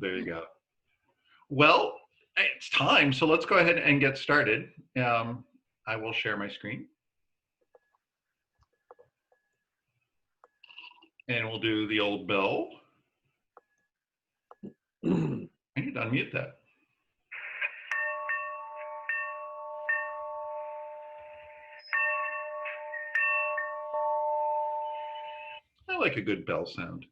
There you go. Well, it's time, so let's go ahead and get started. I will share my screen. And we'll do the old bell. I need to unmute that. I like a good bell sound.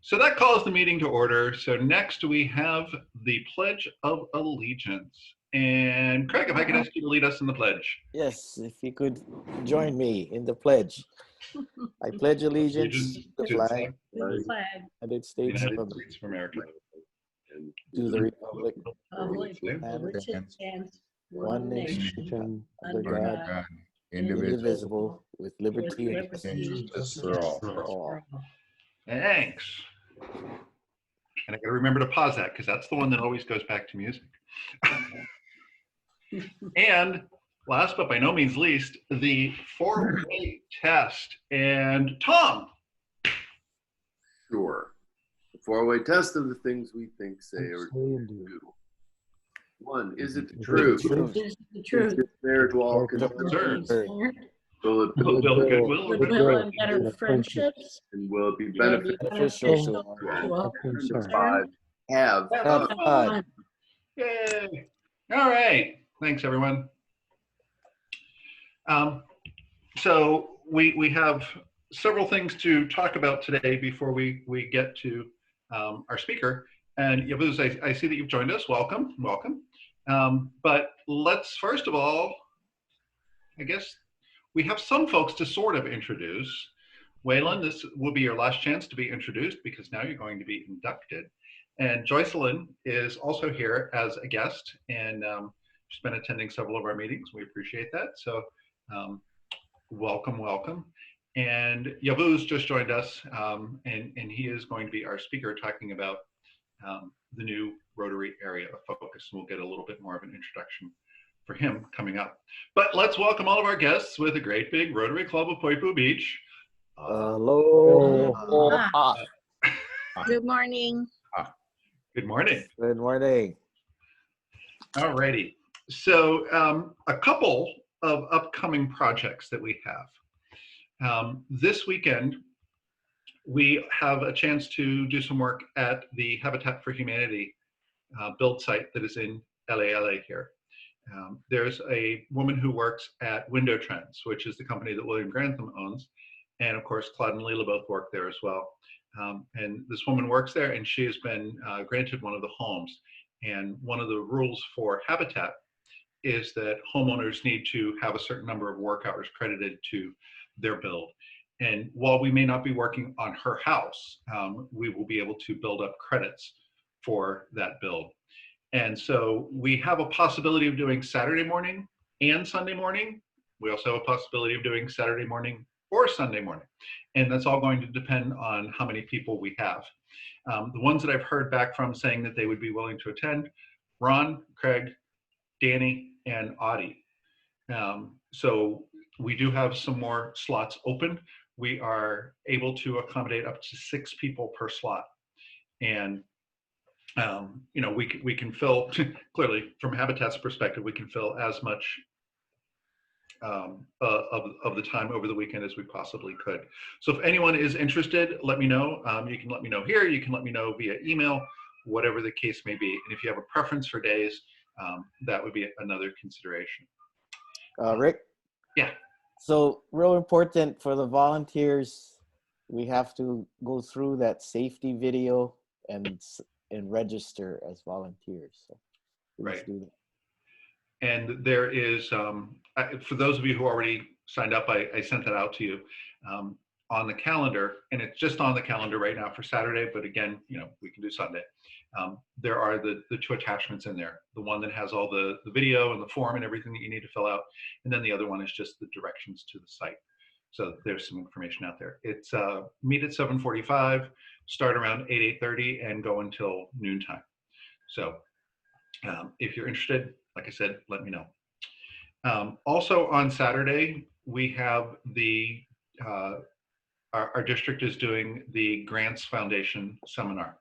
So that calls the meeting to order. So next we have the Pledge of Allegiance. And Craig, if I could ask you to lead us in the pledge. Yes, if you could join me in the pledge. I pledge allegiance to the flag of the United States of America. To the republic for which it stands, one nation, under God, indivisible, with liberty and justice for all. Thanks. And I got to remember to pause that because that's the one that always goes back to music. And last but by no means least, the four-way test. And Tom. Sure. The four-way test of the things we think, say, or do. One, is it the truth? Is the truth? Is it fair to all concerned? Will it Build Goodwill and better friendships? And will it be beneficial to all? concerned? Five, have fun. Yay. All right. Thanks, everyone. So we have several things to talk about today before we get to our speaker. And Yavuz, I see that you've joined us. Welcome, welcome. But let's first of all, I guess we have some folks to sort of introduce. Waylon, this will be your last chance to be introduced because now you're going to be inducted. And Joycelyn is also here as a guest, and she's been attending several of our meetings. We appreciate that. So welcome, welcome. And Yavuz just joined us, and he is going to be our speaker talking about the new Rotary Area of Focus. And we'll get a little bit more of an introduction for him coming up. But let's welcome all of our guests with a great big Rotary Club of Poipu Beach. Hello. Good morning. Good morning. Good morning. All righty. So a couple of upcoming projects that we have. This weekend, we have a chance to do some work at the Habitat for Humanity build site that is in LA here. There's a woman who works at Window Trends, which is the company that William Grantham owns. And of course, Claude and Leela both work there as well. And this woman works there, and she has been granted one of the homes. And one of the rules for Habitat is that homeowners need to have a certain number of work hours credited to their build. And while we may not be working on her house, we will be able to build up credits for that build. And so we have a possibility of doing Saturday morning and Sunday morning. We also have a possibility of doing Saturday morning or Sunday morning. And that's all going to depend on how many people we have. The ones that I've heard back from saying that they would be willing to attend, Ron, Craig, Danny, and Audie. So we do have some more slots open. We are able to accommodate up to 6 people per slot. And you know, we can fill, clearly from Habitat's perspective, we can fill as much of the time over the weekend as we possibly could. So if anyone is interested, let me know. You can let me know here, you can let me know via email, whatever the case may be. And if you have a preference for days, that would be another consideration. Rick? Yeah. So real important for the volunteers, we have to go through that safety video and register as volunteers. So right. Do that. And there is, for those of you who already signed up, I sent that out to you on the calendar, and it's just on the calendar right now for Saturday, but again, you know, we can do Sunday. There are the 2 attachments in there. The one that has all the video and the form and everything that you need to fill out. And then the other one is just the directions to the site. So there's some information out there. It's meet at 7:45, start around 8:30, and go until noontime. So if you're interested, like I said, let me know. Also on Saturday, we have the, our district is doing the Grants Foundation seminar.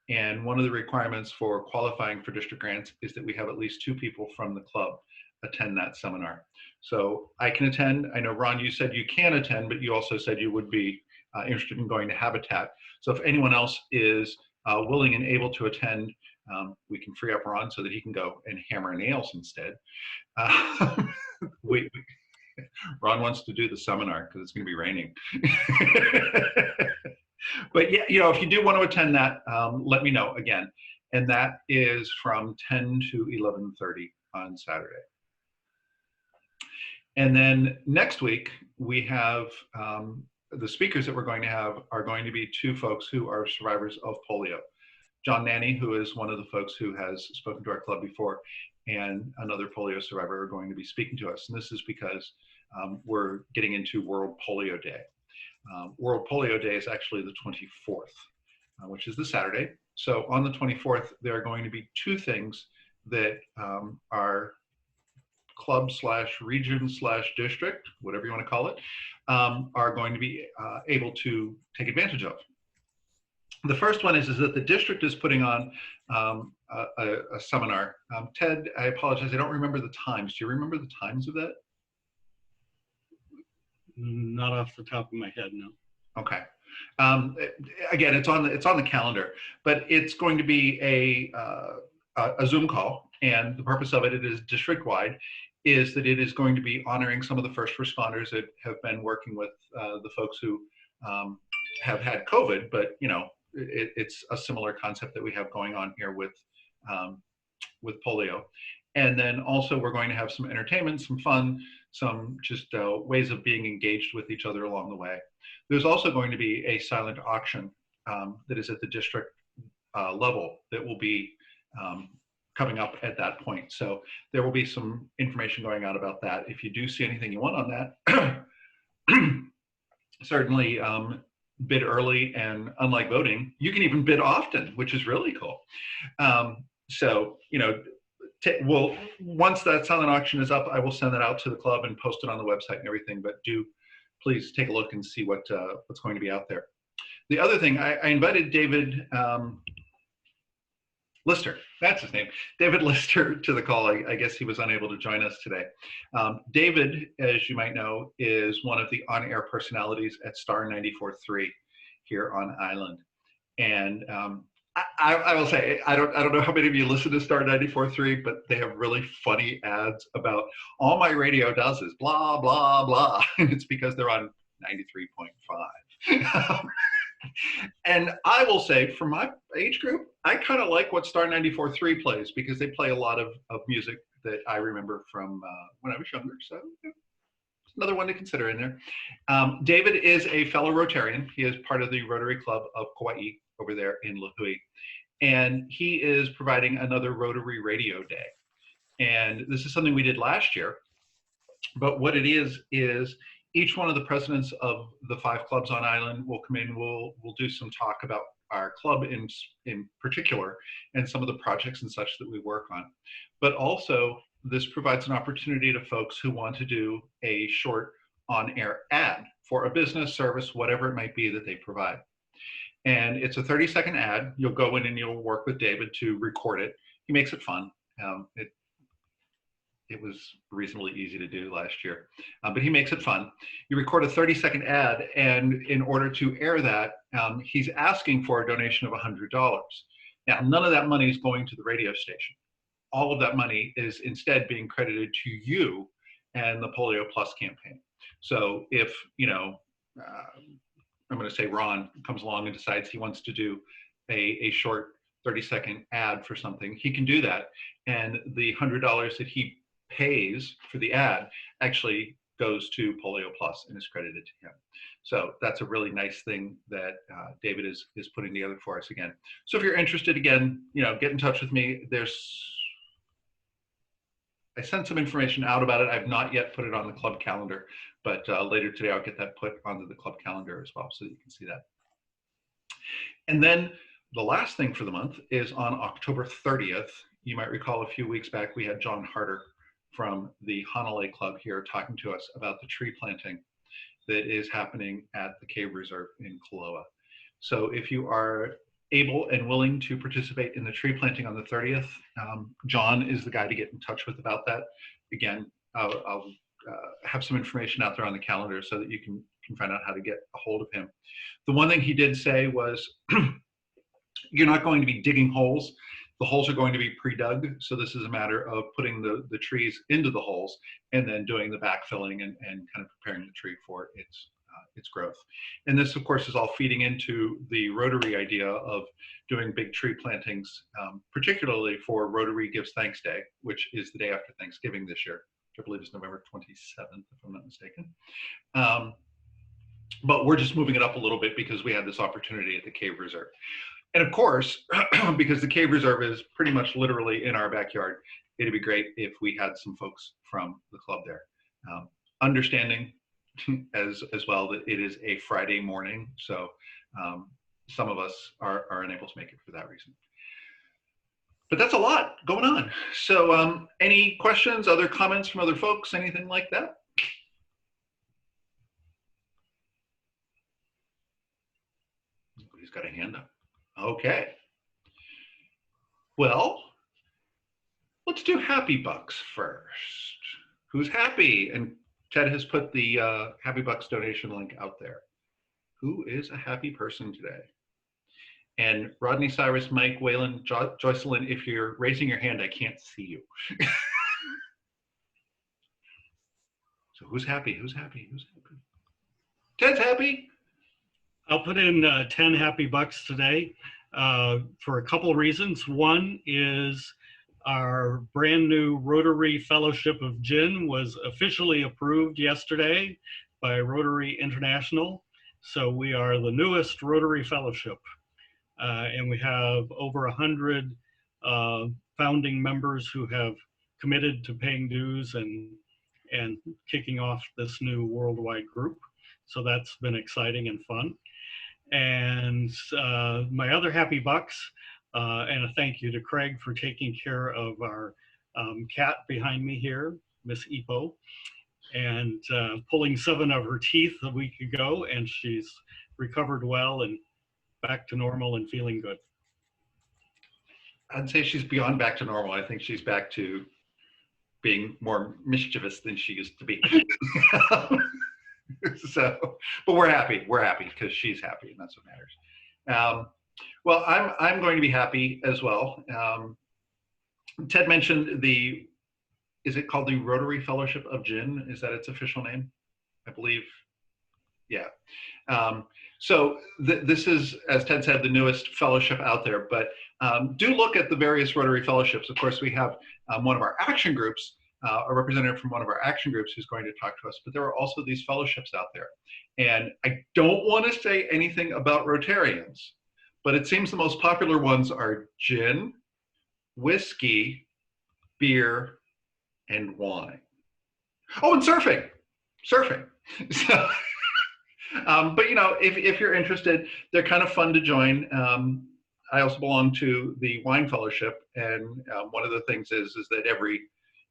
And one of the requirements for qualifying for district grants is that we have at least 2 people from the club attend that seminar. So I can attend. I know, Ron, you said you can attend, but you also said you would be interested in going to Habitat. So if anyone else is willing and able to attend, we can free up Ron so that he can go and hammer nails instead. Ron wants to do the seminar because it's going to be raining. But yeah, if you do want to attend that, let me know again. And that is from 10 to 11:30 on Saturday. And then next week, we have the speakers that we're going to have are going to be 2 folks who are survivors of polio. John Nanny, who is one of the folks who has spoken to our club before, and another polio survivor are going to be speaking to us. And this is because we're getting into World Polio Day. World Polio Day is actually the 24th, which is the Saturday. So on the 24th, there are going to be 2 things that our club / region / district, whatever you want to call it, are going to be able to take advantage of. The first one is that the district is putting on a seminar. Ted, I apologize, I don't remember the times. Do you remember the times of that? Not off the top of my head, no. Okay. Again, it's on the calendar, but it's going to be a Zoom call, and the purpose of it is district-wide, is that it is going to be honoring some of the first responders that have been working with the folks who have had COVID, but it's a similar concept that we have going on here with polio. And then also we're going to have some entertainment, some fun, some just ways of being engaged with each other along the way. There's also going to be a silent auction that is at the district level that will be coming up at that point. So there will be some information going out about that. If you do see anything you want on that, certainly bid early, and unlike voting, you can even bid often, which is really cool. So, well, once that silent auction is up, I will send that out to the club and post it on the website and everything, but do please take a look and see what's going to be out there. The other thing, I invited David Lister, that's his name, David Lister, to the call. I guess he was unable to join us today. David, as you might know, is one of the on-air personalities at Star 94.3 here on Island. And I will say, I don't know how many of you listen to Star 94.3, but they have really funny ads about all my radio does is blah, blah, blah. And it's because they're on 93.5. And I will say, for my age group, I kind of like what Star 94.3 plays, because they play a lot of music that I remember from when I was younger. So it's another one to consider in there. David is a fellow Rotarian. He is part of the Rotary Club of Kauai over there in Lahui. And he is providing another Rotary Radio Day. And this is something we did last year. But what it is each one of the presidents of the 5 clubs on Island will come in. We'll do some talk about our club in particular, and some of the projects and such that we work on. But also, this provides an opportunity to folks who want to do a short on-air ad for a business, service, whatever it might be that they provide. And it's a 30-second ad. You'll go in and you'll work with David to record it. He makes it fun. It was reasonably easy to do last year, but he makes it fun. You record a 30-second ad, and in order to air that, he's asking for a donation of $100. Now, none of that money is going to the radio station. All of that money is instead being credited to you and the Polio Plus campaign. So if, I'm going to say Ron comes along and decides he wants to do a short 30-second ad for something, he can do that. And the $100 that he pays for the ad actually goes to Polio Plus and is credited to him. So that's a really nice thing that David is putting together for us again. So if you're interested, again, get in touch with me. I sent some information out about it. I've not yet put it on the club calendar, but later today I'll get that put onto the club calendar as well, so that you can see that. And then the last thing for the month is on October 30th. You might recall a few weeks back we had John Harder from the Hanalei Club here talking to us about the tree planting that is happening at the Cave Reserve in Koloa. So if you are able and willing to participate in the tree planting on the 30th, John is the guy to get in touch with about that. Again, I'll have some information out there on the calendar so that you can find out how to get a hold of him. The one thing he did say was, you're not going to be digging holes. The holes are going to be pre-dug. So this is a matter of putting the trees into the holes and then doing the backfilling and kind of preparing the tree for its growth. And this, of course, is all feeding into the Rotary idea of doing big tree plantings, particularly for Rotary Gives Thanks Day, which is the day after Thanksgiving this year, which I believe is November 27th, if I'm not mistaken. But we're just moving it up a little bit because we had this opportunity at the Cave Reserve. And of course, because the Cave Reserve is pretty much literally in our backyard, it'd be great if we had some folks from the club there. Understanding as well that it is a Friday morning, so some of us are unable to make it for that reason. But that's a lot going on. So any questions, other comments from other folks, anything like that? He's got a hand up. Okay. Well, let's do Happy Bucks first. Who's happy? And Ted has put the Happy Bucks donation link out there. Who is a happy person today? And Rodney, Cyrus, Mike, Waylon, Joycelyn, if you're raising your hand, I can't see you. So who's happy? Who's happy? Who's happy? Ted's happy. I'll put in 10 happy bucks today for a couple reasons. One is our brand new Rotary Fellowship of Gin was officially approved yesterday by Rotary International. So we are the newest Rotary Fellowship. And we have over 100 founding members who have committed to paying dues and kicking off this new worldwide group. So that's been exciting and fun. And my other happy bucks, and a thank you to Craig for taking care of our cat behind me here, Miss Ipo, and pulling 7 of her teeth a week ago, and she's recovered well and back to normal and feeling good. I'd say she's beyond back to normal. I think she's back to being more mischievous than she used to be. So, but we're happy because she's happy, and that's what matters. Well, I'm going to be happy as well. Ted mentioned is it called the Rotary Fellowship of Gin? Is that its official name? I believe, yeah. So this is, as Ted said, the newest fellowship out there, but do look at the various Rotary Fellowships. Of course, we have one of our action groups, a representative from one of our action groups who's going to talk to us, but there are also these fellowships out there. And I don't want to say anything about Rotarians, but it seems the most popular ones are gin, whiskey, beer, and wine. Oh, and surfing. So, but you know, if you're interested, they're kind of fun to join. I also belong to the Wine Fellowship, and one of the things is that every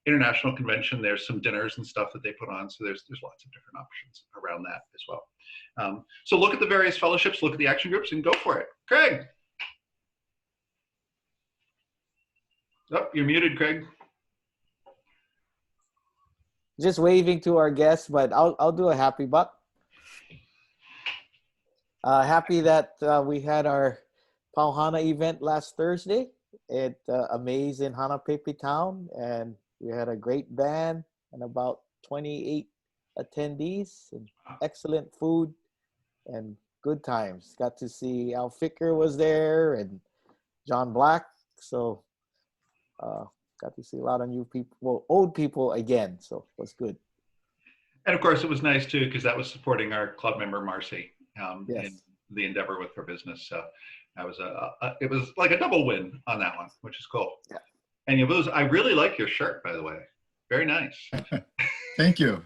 international convention, there's some dinners and stuff that they put on. So there's lots of different options around that as well. So look at the various fellowships, look at the action groups, and go for it. Craig. Oh, you're muted, Craig. Just waving to our guests, but I'll do a happy buck. Happy that we had our Pauhana event last Thursday at amazing Hanapepe town, and we had a great band and about 28 attendees and excellent food and good times. Got to see Al Ficker was there and John Black, so got to see a lot of new people, well, old people again, so it was good. And of course, it was nice too, because that was supporting our club member Marcy Yes. in the endeavor with her business. So that was it was like a double win on that one, which is cool. Yeah. And Yavuz, I really like your shirt, by the way. Very nice. Thank you.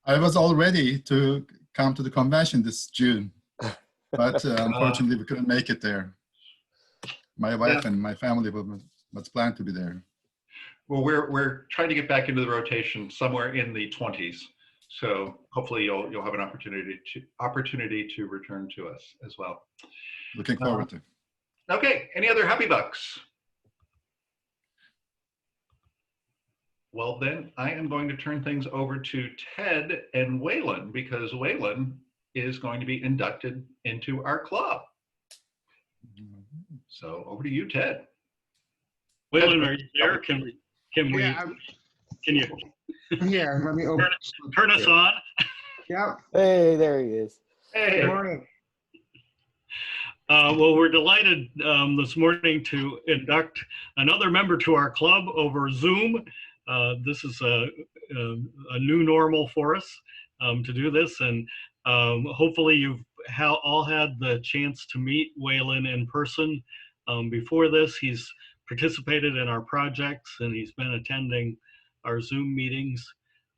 I was all ready to come to the convention this June, but unfortunately we couldn't make it there. My wife and my family was planned to be there. Well, we're trying to get back into the rotation somewhere in the 20s. So hopefully you'll have an opportunity to return to us as well. Looking forward to. Okay, any other happy bucks? Well, then I am going to turn things over to Ted and Waylon, because Waylon is going to be inducted into our club. So over to you, Ted. Waylon, are you there? Can you Here, let me open. turn us on? Yep. Hey, there he is. Hey. Good morning. Well, we're delighted this morning to induct another member to our club over Zoom. This is a new normal for us to do this, and hopefully you've all had the chance to meet Waylon in person before this. He's participated in our projects and he's been attending our Zoom meetings,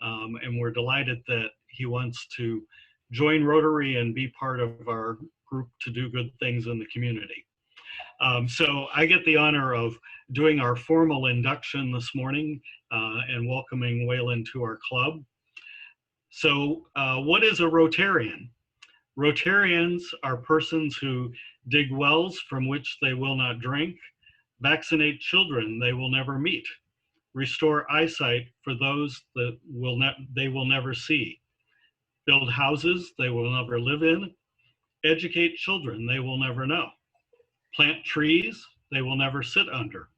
and we're delighted that he wants to join Rotary and be part of our group to do good things in the community. So I get the honor of doing our formal induction this morning and welcoming Waylon to our club. So what is a Rotarian? Rotarians are persons who dig wells from which they will not drink, vaccinate children they will never meet, restore eyesight for those that they will never see, build houses they will never live in, educate children they will never know, plant trees they will never sit under,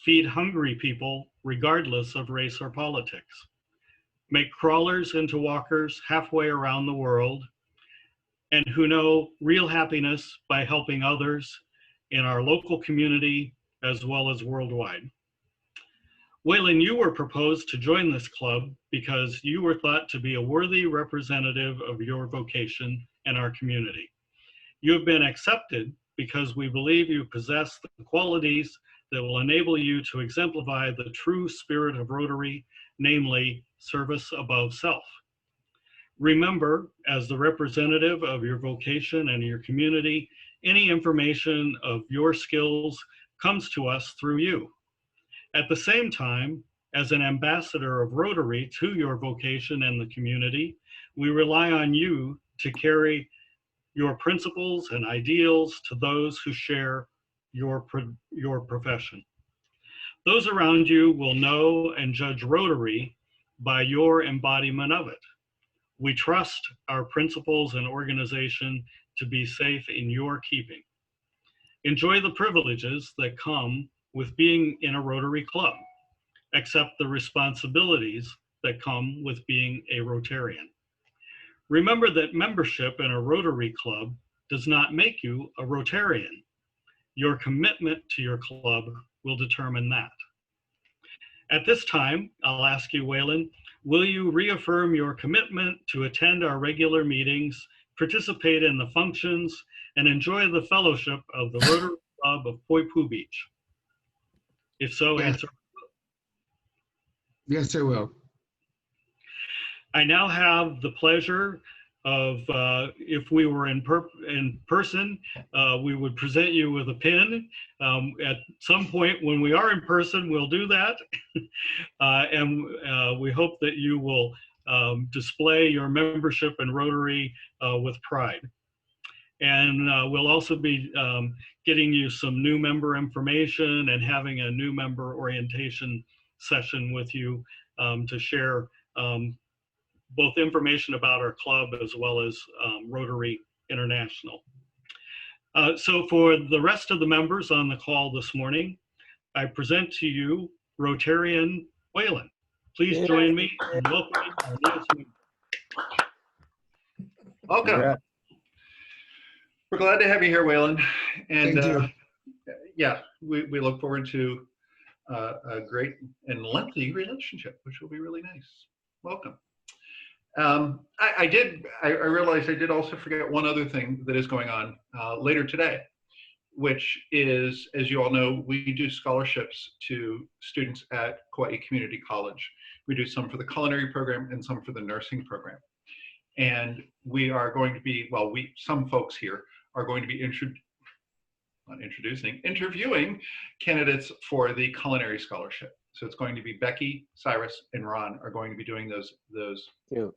feed hungry people regardless of race or politics, make crawlers into walkers halfway around the world, and who know real happiness by helping others in our local community as well as worldwide. Waylon, you were proposed to join this club because you were thought to be a worthy representative of your vocation and our community. You have been accepted because we believe you possess the qualities that will enable you to exemplify the true spirit of Rotary, namely service above self. Remember, as the representative of your vocation and your community, any information of your skills comes to us through you. At the same time, as an ambassador of Rotary to your vocation and the community, we rely on you to carry your principles and ideals to those who share your profession. Those around you will know and judge Rotary by your embodiment of it. We trust our principles and organization to be safe in your keeping. Enjoy the privileges that come with being in a Rotary club. Accept the responsibilities that come with being a Rotarian. Remember that membership in a Rotary club does not make you a Rotarian. Your commitment to your club will determine that. At this time, I'll ask you, Waylon, will you reaffirm your commitment to attend our regular meetings, participate in the functions, and enjoy the fellowship of the Rotary Club of Poipu Beach? If so, Yes. answer. Yes, I will. I now have the pleasure of, if we were in person, we would present you with a pin. At some point when we are in person, we'll do that. And we hope that you will display your membership in Rotary with pride. And we'll also be getting you some new member information and having a new member orientation session with you to share both information about our club as well as Rotary International. So for the rest of the members on the call this morning, I present to you Rotarian Waylon. Please join me in welcoming our newest member. Welcome. Congrats. We're glad to have you here, Waylon. And Thank you. yeah, we look forward to a great and lengthy relationship, which will be really nice. Welcome. I realized I did also forget one other thing that is going on later today, which is, as you all know, we do scholarships to students at Kauai Community College. We do some for the culinary program and some for the nursing program. And we are going to be, well, some folks here are going to be interviewing candidates for the culinary scholarship. So it's going to be Becky, Cyrus, and Ron are going to be doing those. Cute.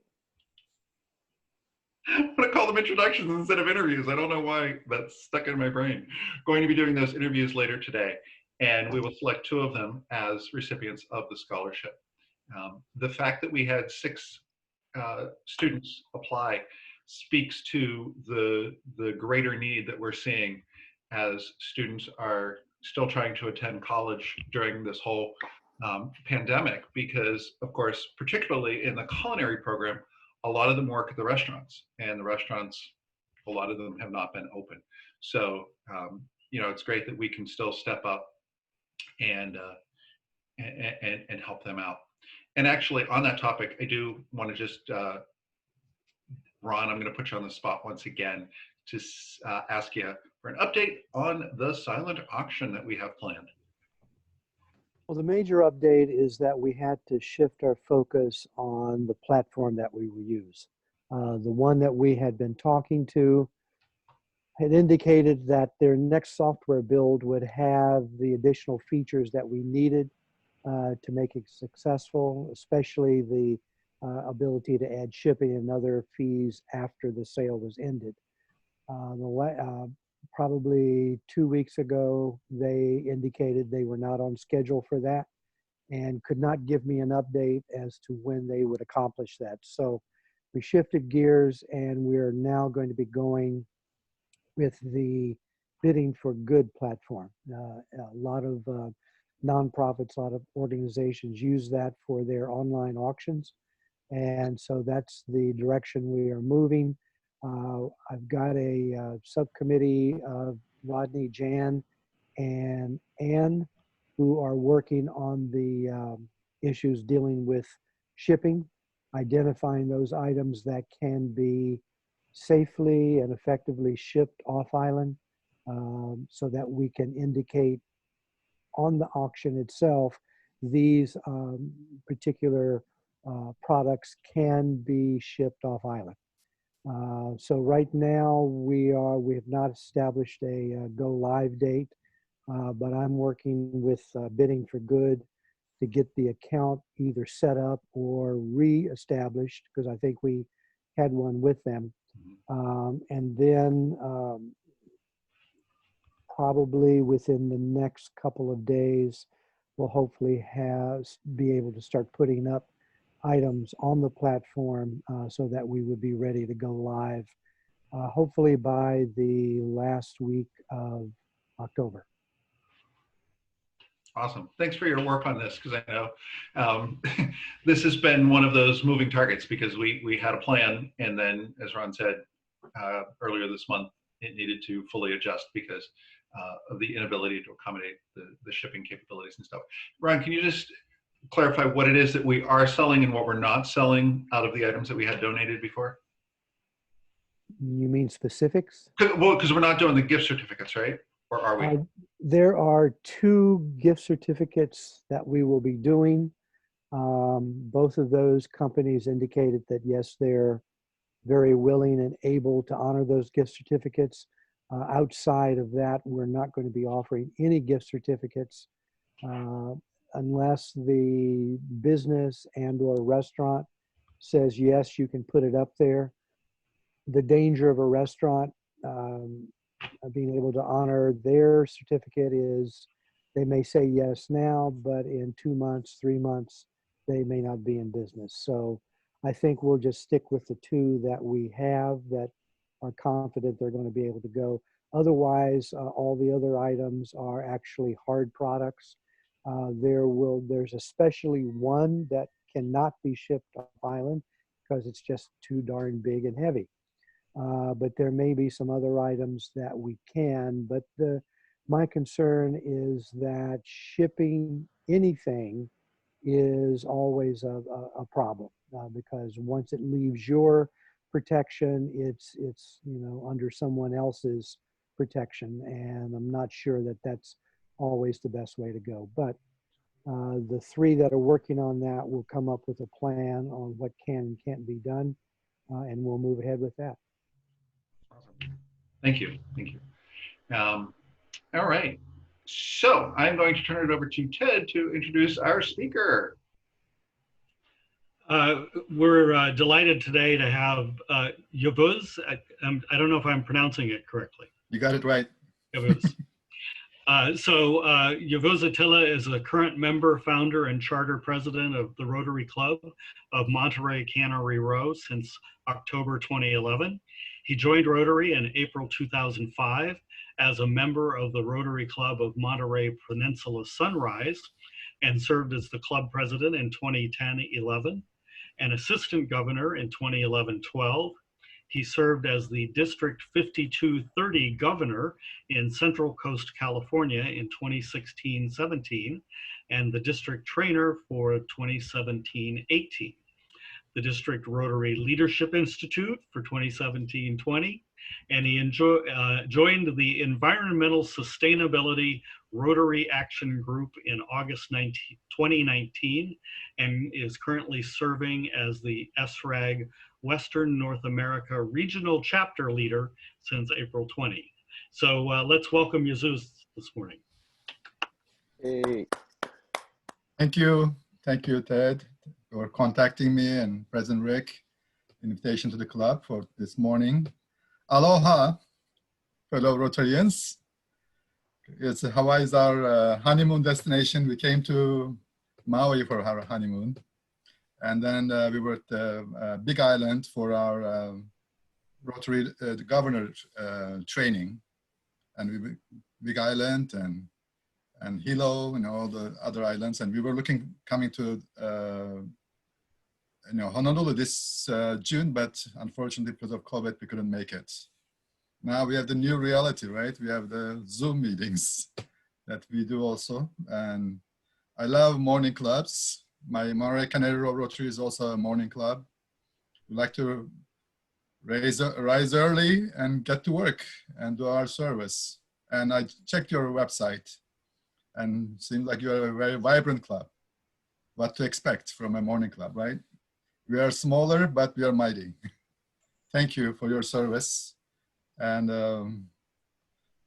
I'm going to call them introductions instead of interviews. I don't know why that's stuck in my brain. Going to be doing those interviews later today, and we will select 2 of them as recipients of the scholarship. The fact that we had 6 students apply speaks to the greater need that we're seeing as students are still trying to attend college during this whole pandemic, because of course, particularly in the culinary program, a lot of them work at the restaurants, and the restaurants, a lot of them have not been open. So, you know, it's great that we can still step up and help them out. And actually, on that topic, I do want to just, Ron, I'm going to put you on the spot once again to ask you for an update on the silent auction that we have planned. Well, the major update is that we had to shift our focus on the platform that we will use. The one that we had been talking to had indicated that their next software build would have the additional features that we needed to make it successful, especially the ability to add shipping and other fees after the sale was ended. Probably 2 weeks ago, they indicated they were not on schedule for that and could not give me an update as to when they would accomplish that. So we shifted gears, and we're now going to be going with the Bidding for Good platform. A lot of nonprofits, a lot of organizations use that for their online auctions. And so that's the direction we are moving. I've got a subcommittee of Rodney, Jan, and Ann who are working on the issues dealing with shipping, identifying those items that can be safely and effectively shipped off island, so that we can indicate on the auction itself these particular products can be shipped off island. So right now we have not established a go live date, but I'm working with Bidding for Good to get the account either set up or re-established, because I think we had one with them. And then probably within the next couple of days, we'll hopefully be able to start putting up items on the platform so that we would be ready to go live, hopefully by the last week of October. Awesome. Thanks for your work on this, because I know this has been one of those moving targets, because we had a plan, and then, as Ron said earlier this month, it needed to fully adjust because of the inability to accommodate the shipping capabilities and stuff. Ron, can you just clarify what it is that we are selling and what we're not selling out of the items that we had donated before? You mean specifics? Well, because we're not doing the gift certificates, right? Or are we? There are 2 gift certificates that we will be doing. Both of those companies indicated that yes, they're very willing and able to honor those gift certificates. Outside of that, we're not going to be offering any gift certificates unless the business and or restaurant says, yes, you can put it up there. The danger of a restaurant being able to honor their certificate is they may say yes now, but in 2 months, 3 months, they may not be in business. So I think we'll just stick with the 2 that we have that are confident they're going to be able to go. Otherwise, all the other items are actually hard products. There's especially one that cannot be shipped off island because it's just too darn big and heavy. But there may be some other items that we can, but my concern is that shipping anything is always a problem because once it leaves your protection, it's under someone else's protection, and I'm not sure that that's always the best way to go. But the 3 that are working on that will come up with a plan on what can and can't be done, and we'll move ahead with that. Awesome. Thank you. Thank you. All right. So I'm going to turn it over to Ted to introduce our speaker. We're delighted today to have Yavuz. I don't know if I'm pronouncing it correctly. You got it right. Yavuz. Yavuz Atila is a current member, founder, and charter president of the Rotary Club of Monterey, Cannery Row since October 2011. He joined Rotary in April 2005 as a member of the Rotary Club of Monterey Peninsula Sunrise and served as the club president in 2010-11, and assistant governor in 2011-12. He served as the District 5230 governor in Central Coast, California in 2016-17, and the district trainer for 2017-18. The District Rotary Leadership Institute for 2017-20, and he joined the Environmental Sustainability Rotary Action Group in August 2019, and is currently serving as the ESRAG Western North America Regional Chapter Leader since April 20. So let's welcome Yavuz this morning. Hey. Thank you, Ted, for contacting me, and President Rick, invitation to the club for this morning. Aloha, fellow Rotarians. Hawaii is our honeymoon destination. We came to Maui for our honeymoon. And then we were at the Big Island for our Rotary governor training. And we Big Island and Hilo and all the other islands. And we were coming to Honolulu this June, but unfortunately because of COVID, we couldn't make it. Now we have the new reality, right? We have the Zoom meetings that we do also. And I love morning clubs. My Monterey Cannery Rotary is also a morning club. We like to rise early and get to work and do our service. And I checked your website and it seems like you're a very vibrant club. What to expect from a morning club, right? We are smaller, but we are mighty. Thank you for your service. And I'm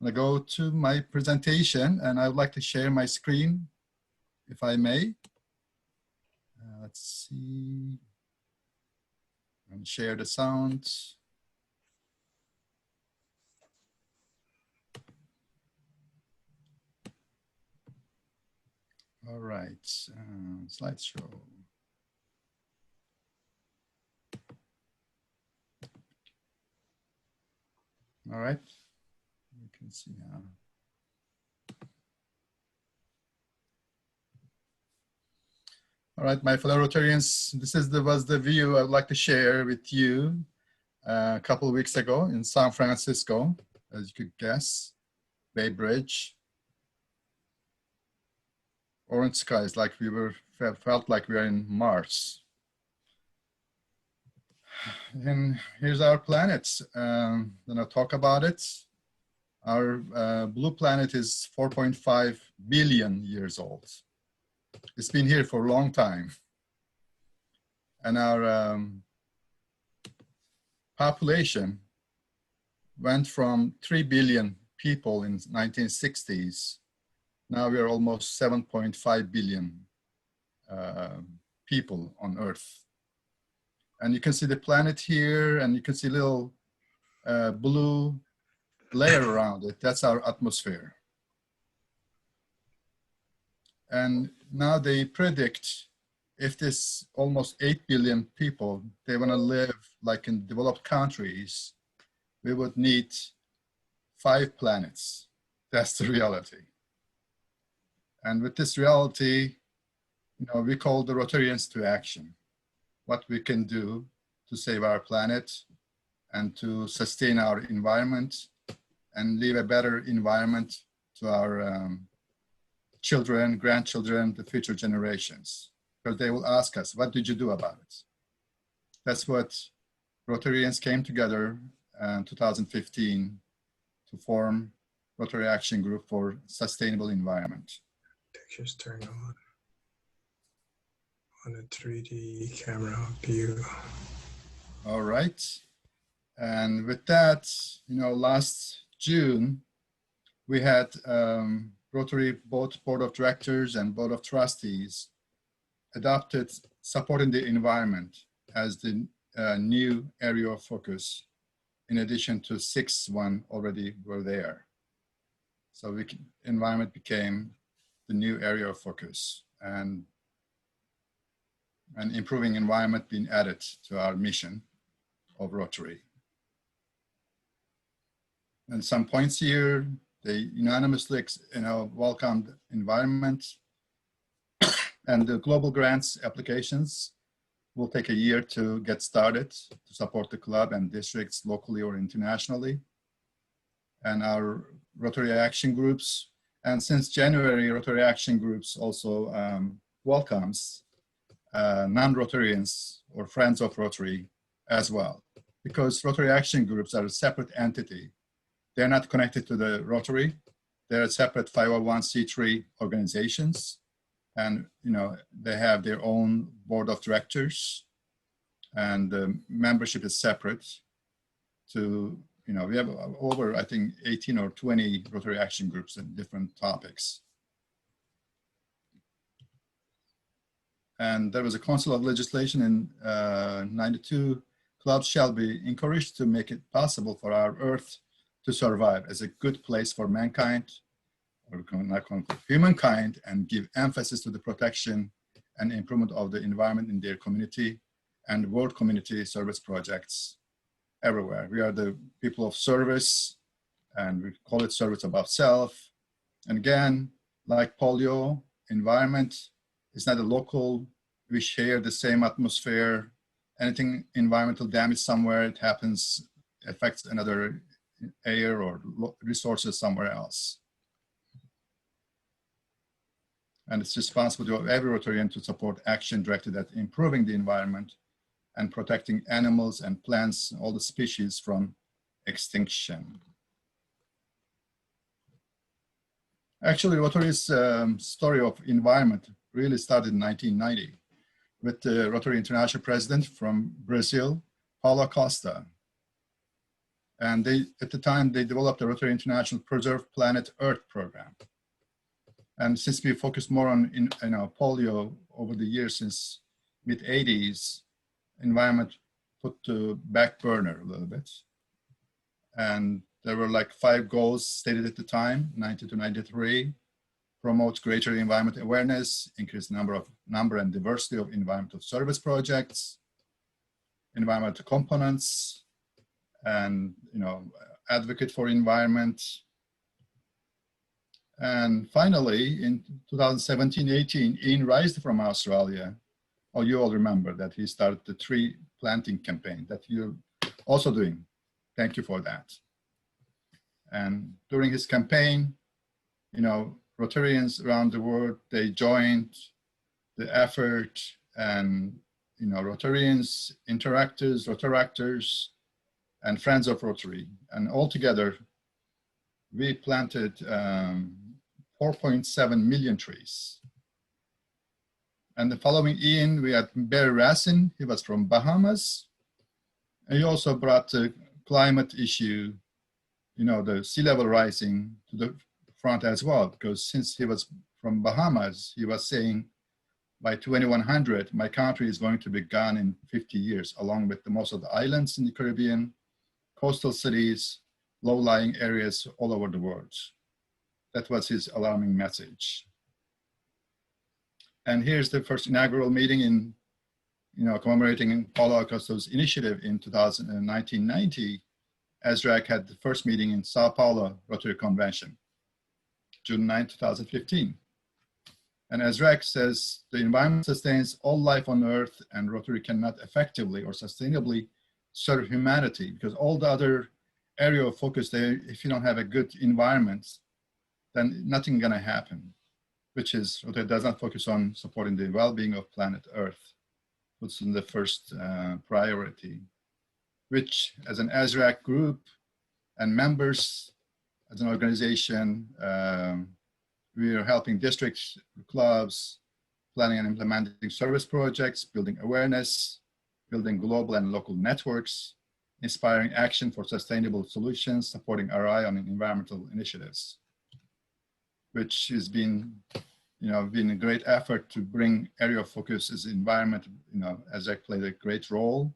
gonna go to my presentation, and I would like to share my screen, if I may. Let's see, and share the sound. All right, slideshow. All right, you can see now. All right, my fellow Rotarians, this was the view I'd like to share with you a couple of weeks ago in San Francisco, as you could guess, Bay Bridge. Orange skies, like we felt like we were in Mars. And here's our planet. Then I'll talk about it. Our blue planet is 4.5 billion years old. It's been here for a long time. And our population went from 3 billion people in 1960s. Now we are almost 7.5 billion people on Earth. And you can see the planet here, and you can see a little blue layer around it. That's our atmosphere. And now they predict if this almost 8 billion people, they want to live like in developed countries, we would need 5 planets. That's the reality. And with this reality, we call the Rotarians to action. What we can do to save our planet and to sustain our environment and leave a better environment to our children, grandchildren, the future generations. Because they will ask us, what did you do about it? That's what Rotarians came together in 2015 to form Rotary Action Group for Sustainable Environment. Pictures turned on a 3D camera view. All right. And with that, last June, we had Rotary both Board of Directors and Board of Trustees adopted supporting the environment as the new area of focus, in addition to 6 already were there. So environment became the new area of focus, and improving environment being added to our mission of Rotary. And some points here, they unanimously welcomed environment, and the global grants applications will take a year to get started to support the club and districts locally or internationally. And our Rotary Action Groups, and since January, Rotary Action Groups also welcomes non-Rotarians or friends of Rotary as well, because Rotary Action Groups are a separate entity. They're not connected to the Rotary. They're separate 501c3 organizations, and they have their own board of directors, and the membership is separate. We have over, I think, 18 or 20 Rotary Action Groups in different topics. And there was a council of legislation in 92. Clubs shall be encouraged to make it possible for our Earth to survive as a good place for mankind, or humankind, and give emphasis to the protection and improvement of the environment in their community and world community service projects everywhere. We are the people of service, and we call it service above self. And again, like polio, environment is not a local. We share the same atmosphere. Anything environmental damage somewhere, it happens, affects another air or resources somewhere else. And it's responsible of every Rotarian to support action directed at improving the environment and protecting animals and plants, all the species, from extinction. Actually, Rotary's story of environment really started in 1990 with the Rotary International president from Brazil, Paulo Costa. And at the time, they developed the Rotary International Preserve Planet Earth program. And since we focused more on polio over the years, since mid-80s, environment put to back burner a little bit. And there were like 5 goals stated at the time, 90 to 93, promote greater environment awareness, increase number and diversity of environmental service projects, environmental components, and advocate for environment. And finally, in 2017-18, Ian Rice from Australia, you all remember that he started the tree planting campaign that you're also doing. Thank you for that. And during his campaign, Rotarians around the world, they joined the effort, and Rotarians, interactors, Rotaractors, and friends of Rotary. And altogether, we planted 4.7 million trees. And the following Ian, we had Barry Rassin. He was from Bahamas. And he also brought the climate issue, the sea level rising, to the front as well, because since he was from Bahamas, he was saying by 2100, my country is going to be gone in 50 years, along with most of the islands in the Caribbean, coastal cities, low-lying areas all over the world. That was his alarming message. And here's the first inaugural meeting in, commemorating Paulo Costa's initiative in 1990. ESRAG had the first meeting in Sao Paulo Rotary Convention, June 9, 2015. And ESRAG says the environment sustains all life on Earth, and Rotary cannot effectively or sustainably serve humanity, because all the other area of focus there, if you don't have a good environment, then nothing gonna happen, which is Rotary does not focus on supporting the well-being of planet Earth, puts in the first priority, which as an ESRAG group and members, as an organization, we are helping districts, clubs, planning and implementing service projects, building awareness, building global and local networks, inspiring action for sustainable solutions, supporting RI on environmental initiatives, which has been been a great effort to bring area of focus as environment. ESRAG played a great role,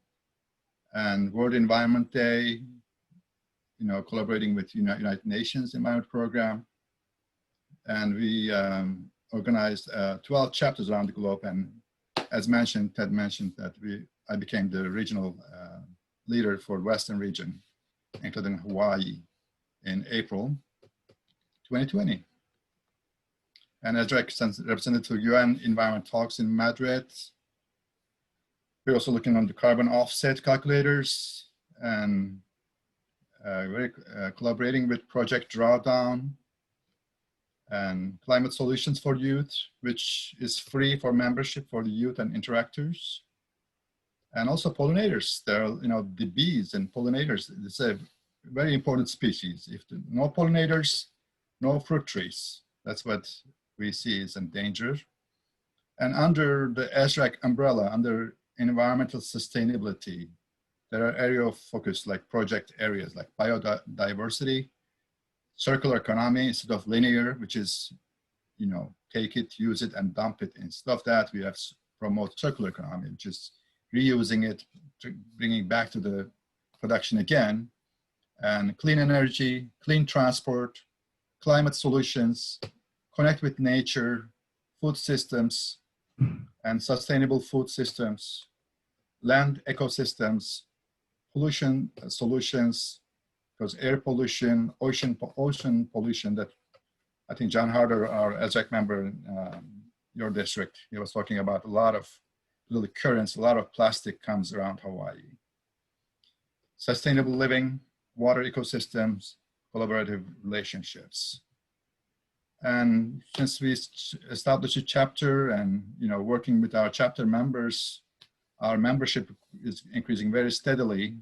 and World Environment Day, collaborating with United Nations Environment Program, and we organized 12 chapters around the globe. And as mentioned, Ted mentioned that I became the regional leader for Western region, including Hawaii, in April 2020. And as represented to UN Environment Talks in Madrid, we're also looking on the carbon offset calculators, and we're collaborating with Project Drawdown and Climate Solutions for Youth, which is free for membership for the youth and interactors. And also pollinators. There are, the bees and pollinators. It's a very important species. If no pollinators, no fruit trees. That's what we see is in danger. And under the ESRAG umbrella, under environmental sustainability, there are areas of focus like project areas like biodiversity, circular economy instead of linear, which is, take it, use it, and dump it. Instead of that, we have promote circular economy, which is reusing it, bringing back to the production again, and clean energy, clean transport, climate solutions, connect with nature, food systems, and sustainable food systems, land ecosystems, pollution solutions, because air pollution, ocean pollution that I think John Harder, our ESRAG member in your district, he was talking about a lot of little currents, a lot of plastic comes around Hawaii. Sustainable living, water ecosystems, collaborative relationships. And since we established a chapter and working with our chapter members, our membership is increasing very steadily.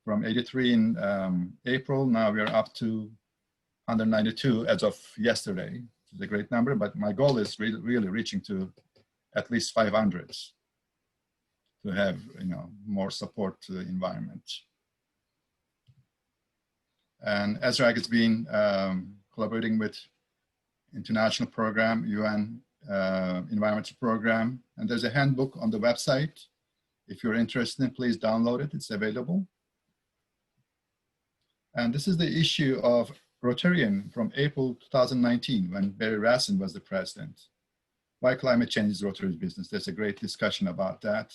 From 83 in April, now we are up to 192 as of yesterday. It's a great number, but my goal is really reaching to at least 500 to have more support to the environment. And ESRAG has been collaborating with international program, UN environmental program, and there's a handbook on the website. If you're interested, please download it. It's available. And this is the issue of Rotarian from April 2019 when Barry Rassin was the president. Why climate change is Rotary's business. There's a great discussion about that.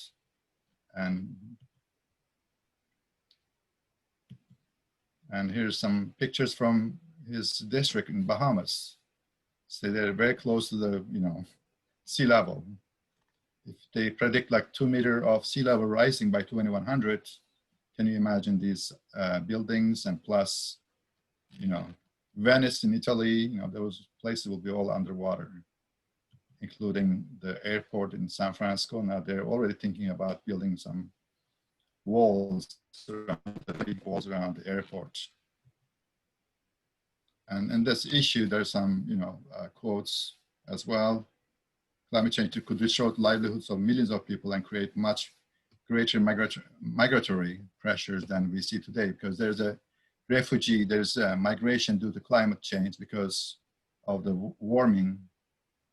And here's some pictures from his district in Bahamas. So they're very close to the sea level. If they predict like 2 meters of sea level rising by 2100, can you imagine these buildings, and plus, Venice in Italy, those places will be all underwater, including the airport in San Francisco. Now they're already thinking about building some walls around the airport. And in this issue, there's some, quotes as well. Climate change could destroy the livelihoods of millions of people and create much greater migratory pressures than we see today, because there's a migration due to climate change because of the warming,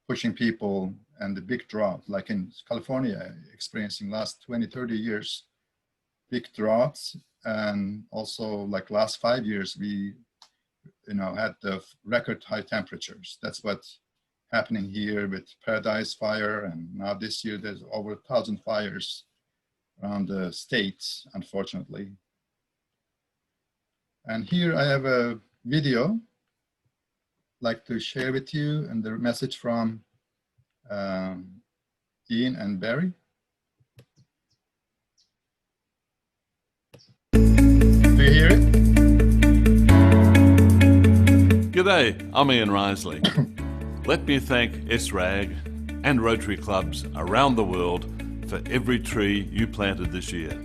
pushing people, and the big drought, like in California, experiencing last 20, 30 years, big droughts. And also like last 5 years, we had the record high temperatures. That's what's happening here with Paradise Fire. And now this year, there's over 1,000 fires around the states, unfortunately. And here I have a video I'd like to share with you, and the message from Ian and Barry. Do you hear it? G'day, I'm Ian Risley. Let me thank ESRAG and Rotary clubs around the world for every tree you planted this year.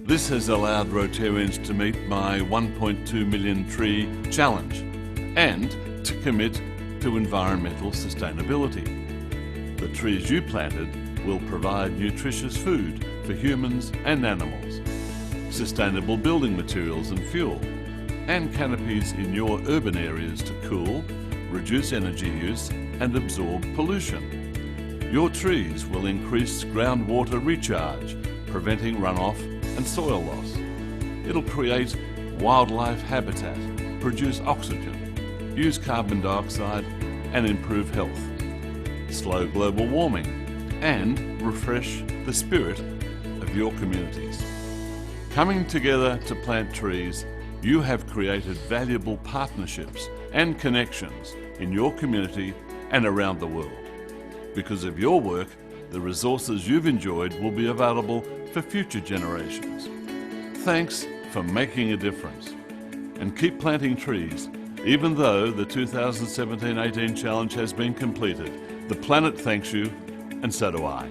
This has allowed Rotarians to meet my 1.2 million tree challenge and to commit to environmental sustainability. The trees you planted will provide nutritious food for humans and animals, sustainable building materials and fuel, and canopies in your urban areas to cool, reduce energy use, and absorb pollution. Your trees will increase groundwater recharge, preventing runoff and soil loss. It'll create wildlife habitat, produce oxygen, use carbon dioxide and improve health, slow global warming and refresh the spirit of your communities. Coming together to plant trees, you have created valuable partnerships and connections in your community and around the world. Because of your work, the resources you've enjoyed will be available for future generations. Thanks for making a difference. And keep planting trees, even though the 2017-18 challenge has been completed. The planet thanks you, and so do I.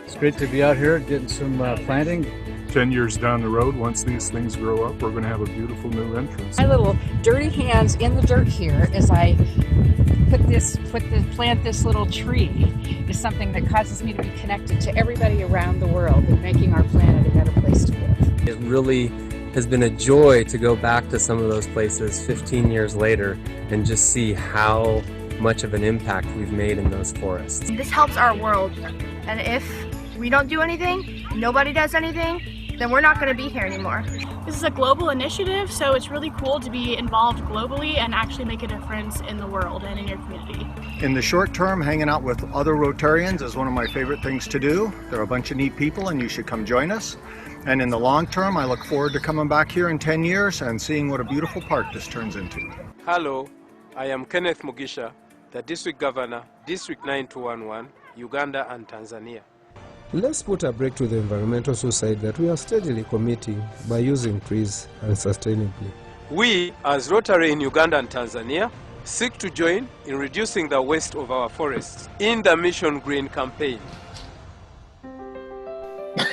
It's great to be out here getting some planting. 10 years down the road, once these things grow up, we're going to have a beautiful new entrance. My little dirty hands in the dirt here as I plant this little tree is something that causes me to be connected to everybody around the world and making our planet a better place to live. It really has been a joy to go back to some of those places 15 years later and just see how much of an impact we've made in those forests. This helps our world, and if we don't do anything, nobody does anything, then we're not going to be here anymore. This is a global initiative, so it's really cool to be involved globally and actually make a difference in the world and in your community. In the short term, hanging out with other Rotarians is one of my favorite things to do. They're a bunch of neat people and you should come join us. And in the long term, I look forward to coming back here in 10 years and seeing what a beautiful park this turns into. Hello, I am Kenneth Mugisha, the District Governor, District 9211, Uganda and Tanzania. Let's put a break to the environmental suicide that we are steadily committing by using trees and sustainably. We, as Rotary in Uganda and Tanzania, seek to join in reducing the waste of our forests in the Mission Green campaign.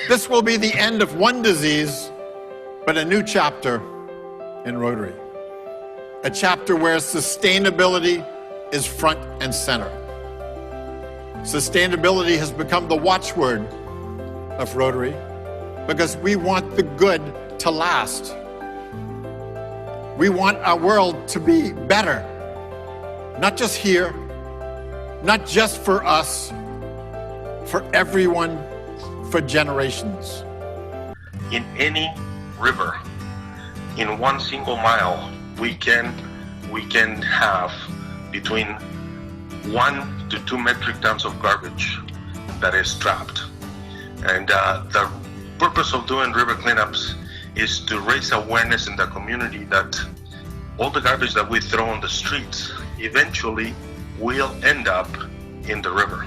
This will be the end of one disease, but a new chapter in Rotary. A chapter where sustainability is front and center. Sustainability has become the watchword of Rotary because we want the good to last. We want our world to be better, not just here, not just for us, for everyone, for generations. In any river, in 1 single mile, we can have between 1 to 2 metric tons of garbage that is trapped. And the purpose of doing river cleanups is to raise awareness in the community that all the garbage that we throw on the streets eventually will end up in the river.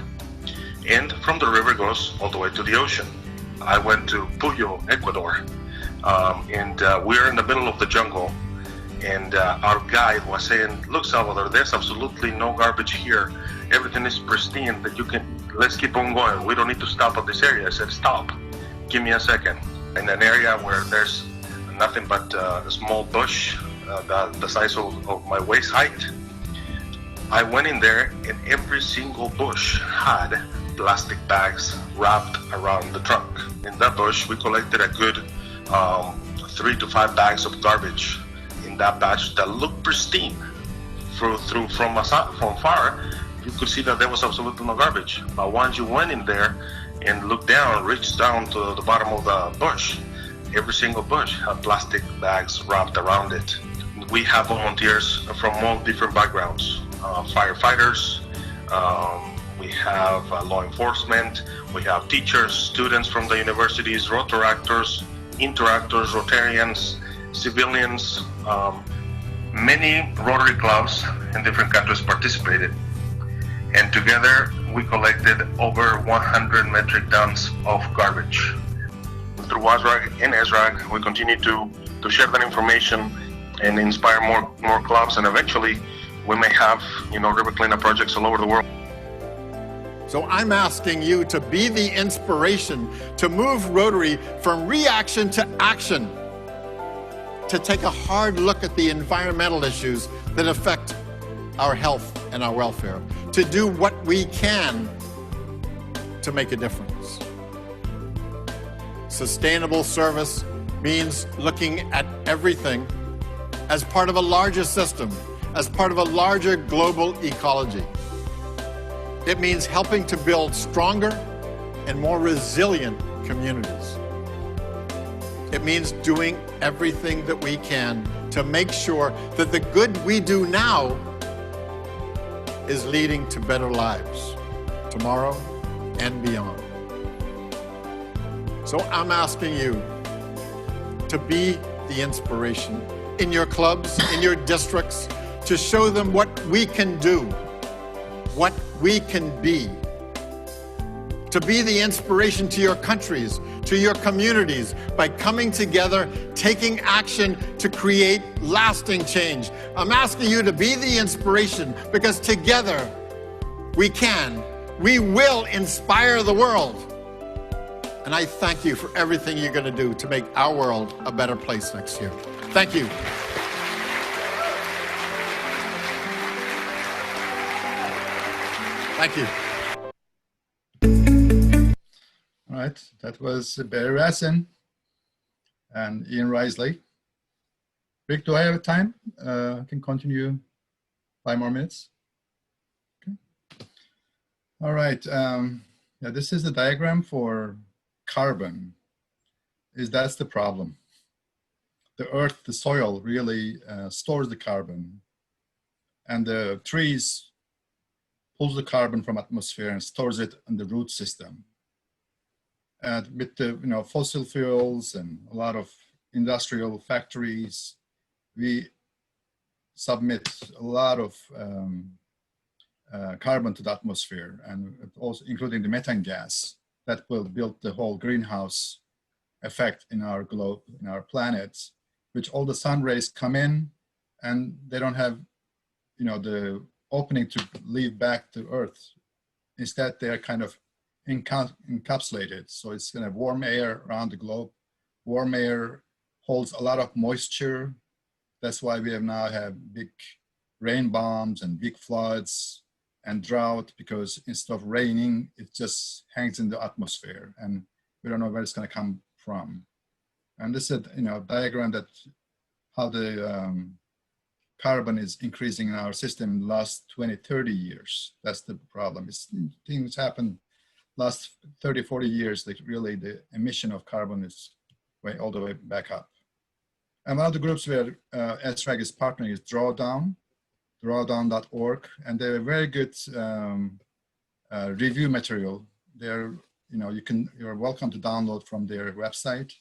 And from the river goes all the way to the ocean. I went to Puyo, Ecuador, and we're in the middle of the jungle. And our guide was saying, look, Salvador, there's absolutely no garbage here. Everything is pristine, that let's keep on going. We don't need to stop at this area. I said, stop, give me a second. In an area where there's nothing but a small bush, the size of my waist height, I went in there and every single bush had plastic bags wrapped around the trunk. In that bush, we collected a good 3 to 5 bags of garbage in that batch that looked pristine. From far, you could see that there was absolutely no garbage. But once you went in there and looked down, reached down to the bottom of the bush, every single bush had plastic bags wrapped around it. We have volunteers from all different backgrounds, firefighters, we have law enforcement, we have teachers, students from the universities, Rotaractors, Interactors, Rotarians, civilians. Many Rotary clubs in different countries participated, and together we collected over 100 metric tons of garbage. Through ESRAG and ESRAG, we continue to share that information and inspire more clubs, and eventually we may have river cleanup projects all over the world. So I'm asking you to be the inspiration to move Rotary from reaction to action, to take a hard look at the environmental issues that affect our health and our welfare, to do what we can to make a difference. Sustainable service means looking at everything as part of a larger system, as part of a larger global ecology. It means helping to build stronger and more resilient communities. It means doing everything that we can to make sure that the good we do now is leading to better lives tomorrow and beyond. So I'm asking you to be the inspiration in your clubs, in your districts, to show them what we can do, what we can be. To be the inspiration to your countries, to your communities, by coming together, taking action to create lasting change. I'm asking you to be the inspiration because together we will inspire the world. And I thank you for everything you're going to do to make our world a better place next year. Thank you. Thank you. All right, that was Barry Rassin and Ian Risley. Rick, do I have time? I can continue 5 more minutes. Okay. All right, yeah, this is the diagram for carbon. That's the problem. The earth, the soil really stores the carbon, and the trees pulls the carbon from atmosphere and stores it in the root system. And with the fossil fuels and a lot of industrial factories, we submit a lot of carbon to the atmosphere, and also including the methane gas that will build the whole greenhouse effect in our globe, in our planet, which all the sun rays come in and they don't have the opening to leave back to Earth. Instead, they are kind of encapsulated. So it's going to have warm air around the globe. Warm air holds a lot of moisture. That's why we now have big rain bombs and big floods and drought, because instead of raining, it just hangs in the atmosphere and we don't know where it's going to come from. And this is a diagram that how the carbon is increasing in our system in the last 20, 30 years. That's the problem. Things happen last 30, 40 years, that really the emission of carbon is all the way back up. And one of the groups where ESRAG is partnering is drawdown.org, and they're a very good review material. You're welcome to download from their website.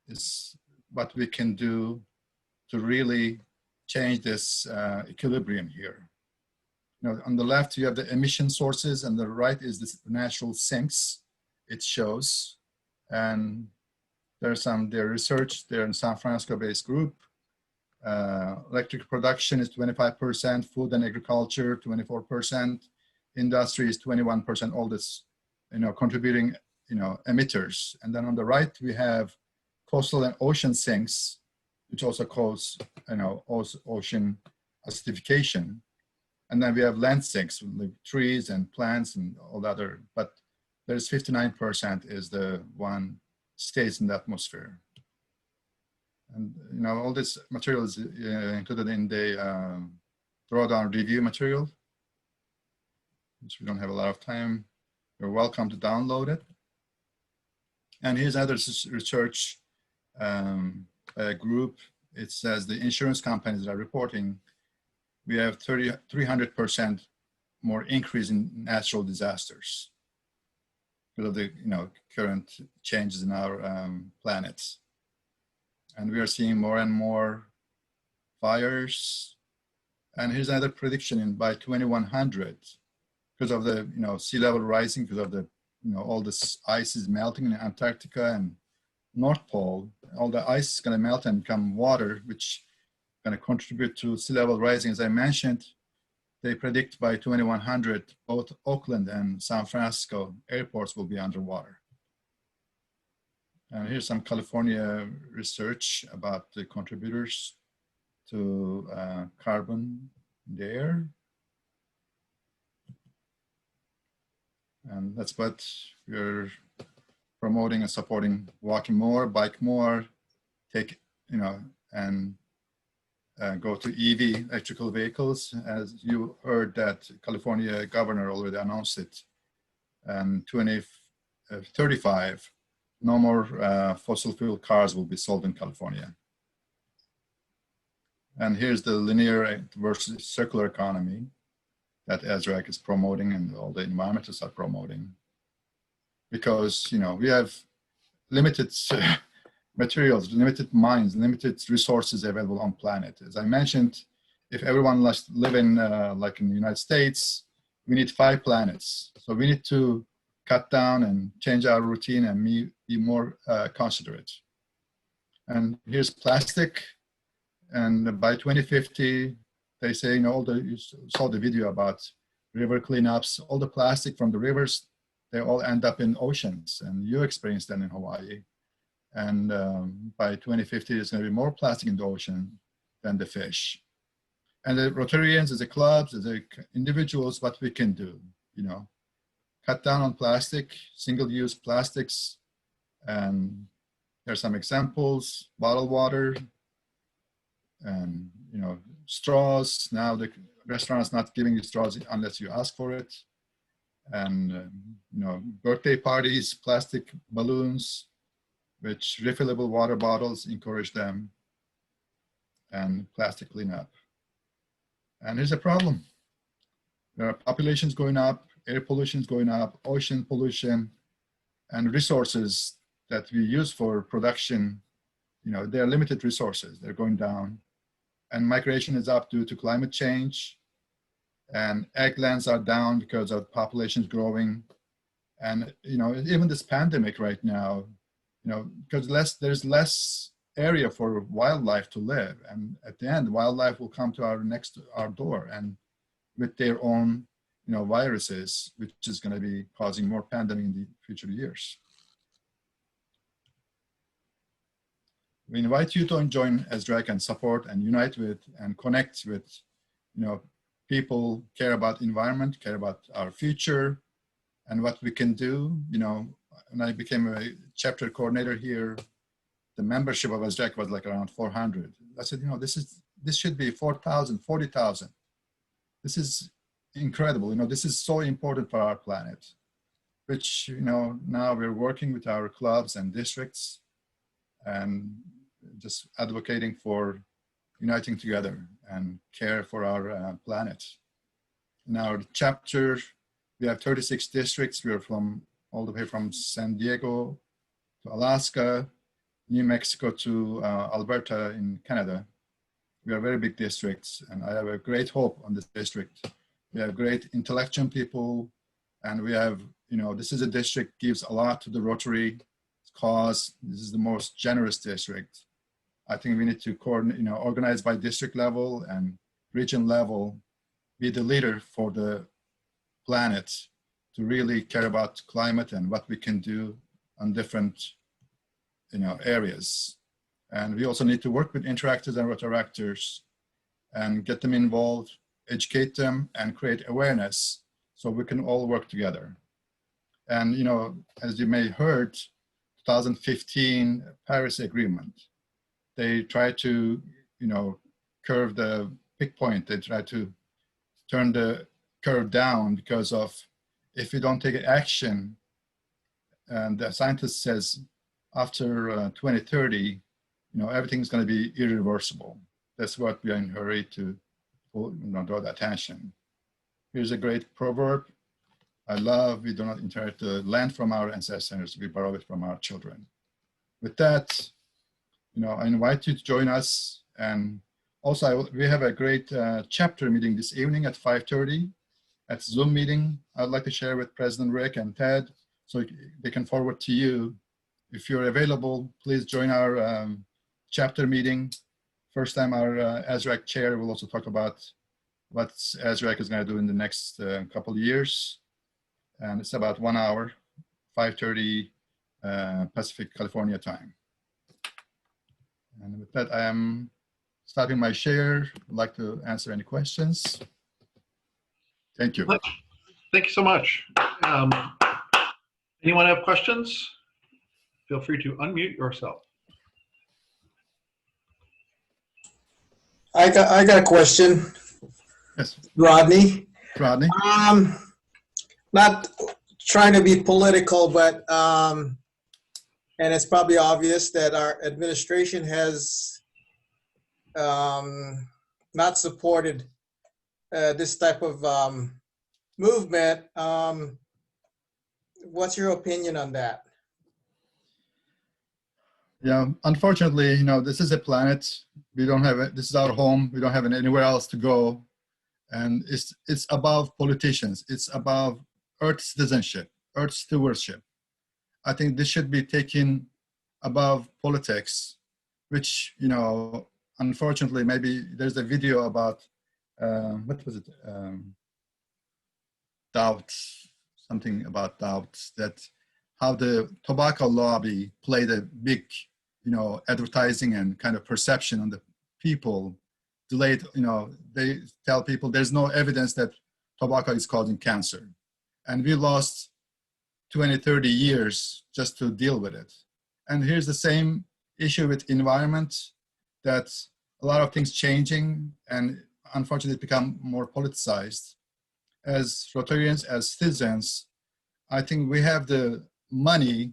Is what we can do to really change this equilibrium here. On the left, you have the emission sources, and the right is the natural sinks it shows. And there's their research there in San Francisco-based group. Electric production is 25%, food and agriculture, 24%, industry is 21%, all this, contributing, emitters. And then on the right, we have coastal and ocean sinks, which also cause, ocean acidification. And then we have land sinks with trees and plants and all the other, but there's 59% is the one stays in the atmosphere. And all this material is included in the drawdown review material, which we don't have a lot of time. You're welcome to download it. And here's another research group. It says the insurance companies are reporting we have 300% more increase in natural disasters because of the current changes in our planets. And we are seeing more and more fires. And here's another prediction by 2100, because of the sea level rising, because of the all this ice is melting in Antarctica and North Pole. All the ice is going to melt and become water, which going to contribute to sea level rising. As I mentioned, they predict by 2100, both Oakland and San Francisco airports will be underwater. And here's some California research about the contributors to carbon in the air. And that's what we're promoting and supporting: walking more, bike more, take, and go to EV, electrical vehicles. As you heard that California governor already announced it. And 2035, no more fossil fuel cars will be sold in California. And here's the linear versus circular economy that ESRAG is promoting and all the environmentalists are promoting. Because, you know, we have limited materials, limited mines, limited resources available on planet. As I mentioned, if everyone live in, like in the United States, we need 5 planets. So we need to cut down and change our routine and be more considerate. And here's plastic. And by 2050, they say, you know, you saw the video about river cleanups, all the plastic from the rivers, they all end up in oceans. And you experienced that in Hawaii. And by 2050, there's going to be more plastic in the ocean than the fish. And the Rotarians, as a clubs, as a individuals, what we can do, you know, cut down on plastic, single-use plastics. And there are some examples: bottled water, and you know, straws. Now the restaurant is not giving you straws unless you ask for it. And you know, birthday parties, plastic balloons, which refillable water bottles, encourage them, and plastic cleanup. And here's a problem. There are populations going up, air pollution is going up, ocean pollution, and resources that we use for production, you know, they're limited resources, they're going down. And migration is up due to climate change. And egglands are down because of populations growing. And, you know, even this pandemic right now, you know, because there's less area for wildlife to live. And at the end, wildlife will come to our door and with their own, you know, viruses, which is going to be causing more pandemic in the future years. We invite you to join ESRAG and support and unite with and connect with, you know, people care about environment, care about our future and what we can do. You know, when I became a chapter coordinator here, the membership of ESRAG was like around 400. I said, you know, this should be 4,000, 40,000. This is incredible. You know, this is so important for our planet, which, you know, now we're working with our clubs and districts and just advocating for uniting together and care for our planet. In our chapter, we have 36 districts. We are from all the way from San Diego to Alaska, New Mexico to Alberta in Canada. We are very big districts, and I have a great hope on this district. We have great intellectual people, and we have, you know, this is a district gives a lot to the Rotary cause. This is the most generous district. I think we need to coordinate, you know, organize by district level and region level, be the leader for the planet to really care about climate and what we can do on different, you know, areas. And we also need to work with interactors and Rotaractors and get them involved, educate them, and create awareness so we can all work together. And, you know, as you may have heard, 2015 Paris Agreement, they try to, you know, curve the peak point. They try to turn the curve down because of if we don't take action, and the scientist says after 2030, you know, everything's going to be irreversible. That's what we are in a hurry to, you know, draw the attention. Here's a great proverb. I love, we do not inherit the land from our ancestors, we borrow it from our children. With that, you know, I invite you to join us. And also, we have a great chapter meeting this evening at 5:30 at Zoom meeting. I'd like to share with President Rick and Ted so they can forward to you. If you're available, please join our chapter meeting. First time our ESRAG chair will also talk about what ESRAG is going to do in the next couple of years. And it's about 1 hour, 5:30 Pacific California time. And with that, I am stopping my share. I'd like to answer any questions. Thank you. Thank you so much. Anyone have questions? Feel free to unmute yourself. I got a question. Yes. Rodney. Rodney. Not trying to be political, but and it's probably obvious that our administration has not supported this type of movement. What's your opinion on that? Yeah, unfortunately, you know, this is a planet. We don't have it. This is our home. We don't have anywhere else to go. And it's above politicians. It's above Earth citizenship, Earth stewardship. I think this should be taken above politics, which, you know, unfortunately, maybe there's a video about, what was it? Doubts, something about doubts, that how the tobacco lobby played a big, you know, advertising and kind of perception on the people. Delayed, you know, they tell people there's no evidence that tobacco is causing cancer. And we lost 20, 30 years just to deal with it. And here's the same issue with environment, that a lot of things changing and unfortunately become more politicized. As Rotarians, as citizens, I think we have the money,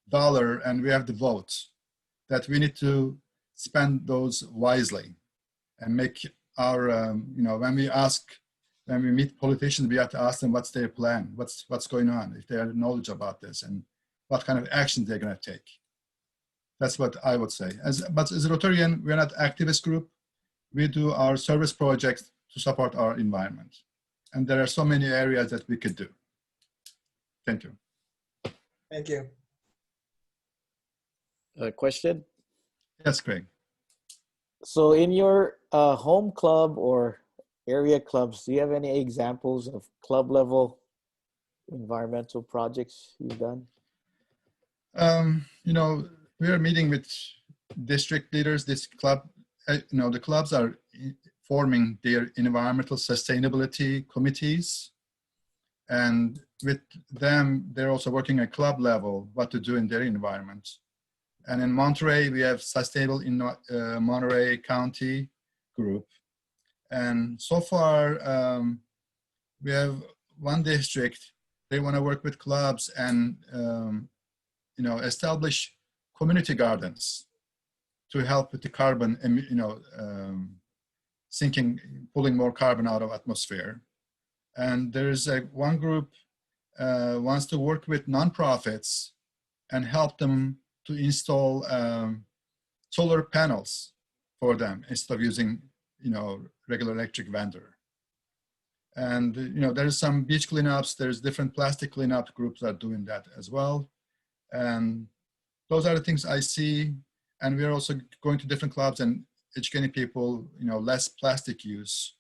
dollar, and we have the vote, that we need to spend those wisely and make our, you know, when we meet politicians, we have to ask them what's their plan, what's going on, if they have knowledge about this, and what kind of actions they're going to take. That's what I would say. But as a Rotarian, we're not activist group. We do our service projects to support our environment. And there are so many areas that we could do. Thank you. Thank you. A question? Yes, Craig. So in your home club or area clubs, do you have any examples of club level environmental projects you've done? You know, we are meeting with district leaders. This club, you know, the clubs are forming their environmental sustainability committees. And with them, they're also working at club level, what to do in their environment. And in Monterey, we have Sustainable in Monterey County group. And so far, we have one district, they want to work with clubs and you know, establish community gardens to help with the carbon, you know, sinking, pulling more carbon out of atmosphere. And there's one group wants to work with nonprofits and help them to install solar panels for them instead of using, you know, regular electric vendor. And, you know, there's some beach cleanups, there's different plastic cleanup groups that are doing that as well. And those are the things I see. And we're also going to different clubs and educating people, you know, less plastic use.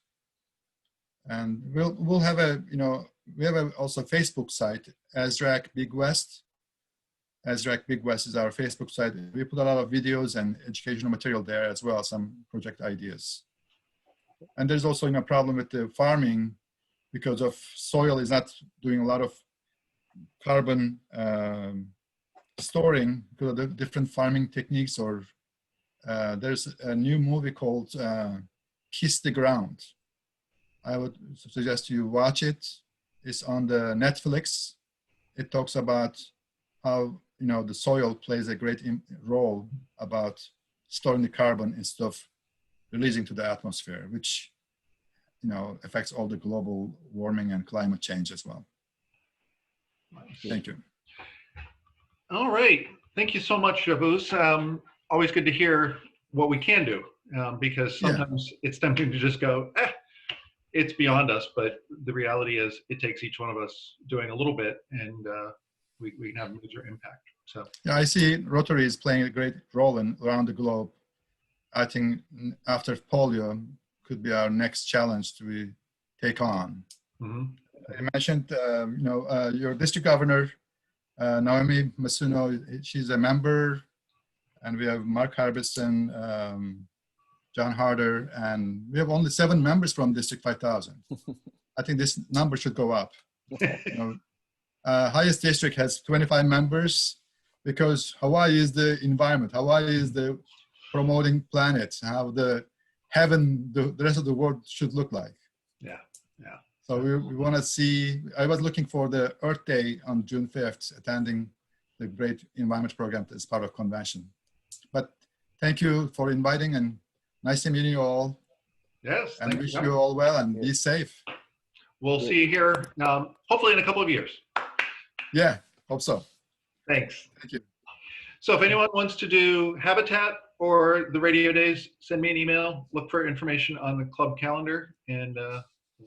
And we'll have a, you know, we have also a Facebook site, ESRAG Big West. ESRAG Big West is our Facebook site. We put a lot of videos and educational material there as well, some project ideas. And there's also, you know, a problem with the farming because of soil is not doing a lot of carbon storing because of the different farming techniques. Or there's a new movie called Kiss the Ground. I would suggest you watch it. It's on the Netflix. It talks about how, you know, the soil plays a great role about storing the carbon instead of releasing to the atmosphere, which, you know, affects all the global warming and climate change as well. Thank you. All right. Thank you so much, Yavuz. Always good to hear what we can do because sometimes it's tempting to just go, it's beyond us. But the reality is it takes each one of us doing a little bit and we can have a major impact. So yeah, I see Rotary is playing a great role around the globe. I think after polio could be our next challenge to take on. Mm-hmm. I mentioned, you know, your district governor, Naomi Masuno, she's a member, and we have Mark Harbison, John Harder, and we have only 7 members from District 5000. I think this number should go up. You know, highest district has 25 members because Hawaii is the environment. Hawaii is the promoting planet, how the heaven the rest of the world should look like. Yeah, yeah. So we want to see, I was looking for the Earth Day on June 5th, attending the great environment program as part of convention. But thank you for inviting, and nice to meet you all. Yes. And wish you all well and be safe. We'll see you here hopefully in a couple of years. Yeah, hope so. Thanks. Thank you. So if anyone wants to do Habitat or the radio days, send me an email, look for information on the club calendar, and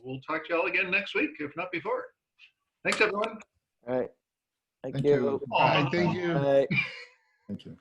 we'll talk to y'all again next week, if not before. Thanks, everyone. All right. Thank you. Bye. Thank you. Bye. Thank you.